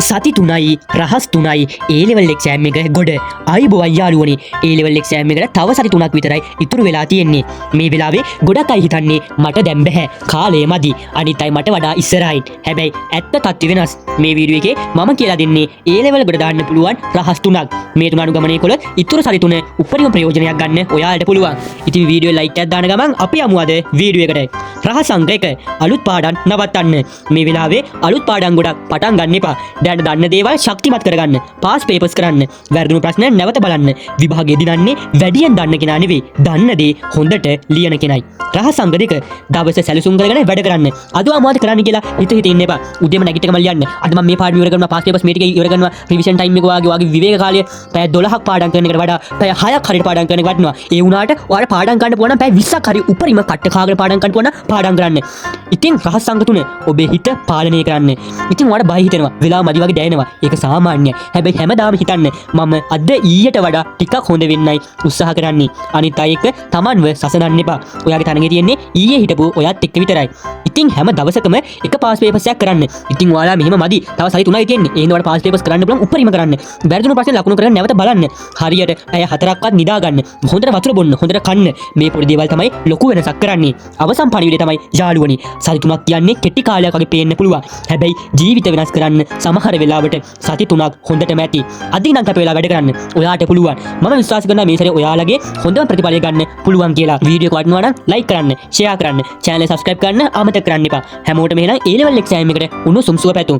සති 3යි රහස් 3යි ඒ level exam එක ගොඩ අයිබෝවන් යාළුවනි ඒ ලෙවල් එක්සෑම් එකට තව සති 3ක් විතරයි ඉතුරු වෙලා තියෙන්නේ මේ වෙලාවේ ගොඩක් අය හිතන්නේ මට දැන් බෑ කාලය මදි අනිත් අය මට වඩා ඉස්සරහින් හැබැයි ඇත්ත තත්ත්වය වෙනස් මේ වීඩියෝ එකේ මම කියලා දෙන්නේ ඒ ලෙවල් එකට දාන්න පුළුවන් රහස් 3ක් මේ තුන අනුගමනය කළොත් ඉතුරු සති 3 උපරිම ප්‍රයෝජනයක් ගන්න ඔයාලට පුළුවන් ඉතින් වීඩියෝ ලයික් එකක් දාන ගමන් අපි යමු අද වීඩියෝ එකට රහස් අංක 1 අලුත් පාඩම් නවත්තන්න මේ වෙලාවේ අලුත් පාඩම් ගොඩක් පටන් ගන්න එපා දැන් දන්න දේවල් ශක්තිමත් කරගන්න පාස් පේපර්ස් කරන්න වැරදුණු ප්‍රශ්න නැවත බලන්න විභාගය දිනන්නේ වැඩියෙන් දන්න කෙනා නෙවෙයි දන්න දේ හොඳට ලියන කෙනයි රහස් අංක 2 දවස සැලසුම් කරගෙන වැඩ කරන්න අද අමාරු කරන්න කියලා හිත ඉන්න එපා උදේම නැගිටකම ලියන්න අද මම මේ පාඩම ඉවර කරනවා පාස් පේපර්ස් මේ ටික ඉවර කරනවා රිවිෂන් ටයිම් එක වාගේ විවේක කාලය පැය 12ක් පාඩම් කරන එකට වඩා පැය 6ක් හරියට පාඩම් කරන එක වටිනවා ඒ වුණාට ඔයාලා පාඩම් ගන්න පුළුවන් නම් පැය 20ක් හරි උපරිම කට්ට කාගෙන පාඩම් ගන්න පුළුවන් නම් පාඩම් කරන්න ඉතින් රහස් අංක 3 ඔබේ හිත පාලනය කරන්න ඉතින් ඔයාලා බය හිතෙනවා වෙලාව මදි වගේ දැනෙනවා ඒක සාමාන්‍යයි හැබැයි හැමදාම හිතන්න මම අද ඊයට වඩා ටිකක් හොඳ වෙන්නයි උත්සාහ කරන්නේ අනිත් අය එක්ක Tamanව සසනන්න එපා ඔයාගේ තරඟේ තියෙන්නේ ඊයේ හිටපු ඔයත් එක්ක විතරයි ඉතින් හැම දවසකම එක පාස් පේපර්ස් එකක් කරන්න ඉතින් ඔයාලා මෙහෙම මදි තව සති 3යි තියෙන්නේ එහෙනම් ඔයාලා පාස් පේපර්ස් කරන්න පුළුවන් උපරිම කරන්න වැරදුණු ප්‍රශ්න ලකුණු කරගෙන නැවත බලන්න හරියට පැය 4ක්වත් නිදා ගන්න හොඳට වතුර බොන්න හොඳට කන්න මේ පොඩි දේවල් තමයි ලොකු වෙනසක් කරන්නේ අවසන් පණිවිඩය තමයි යාළුවනි සති 3ක් කියන්නේ කෙටි කාලයක් වගේ පේන්න පුළුවන් හැබැයි ජීවිත වෙනස් කරන්න සමහර වෙලාවට සති 3ක් හොඳටම ඇති අදින් නම් කැප වෙලා වැඩ කරන්න ඔයාට පුළුවන් මම විශ්වාස කරනවා මේ සැරේ ඔයාලගේ හොඳම ප්‍රතිඵලය ගන්න පුළුවන් කියලා වීඩියෝ එක වටිනවා නම් ලයික් කරන්න ෂෙයා කරන්න channel එක subscribe කරන්න අමතක කරන්න එපා හැමෝටම එහෙනම් A level exam එකට උණුසුම් සුව පැතුම්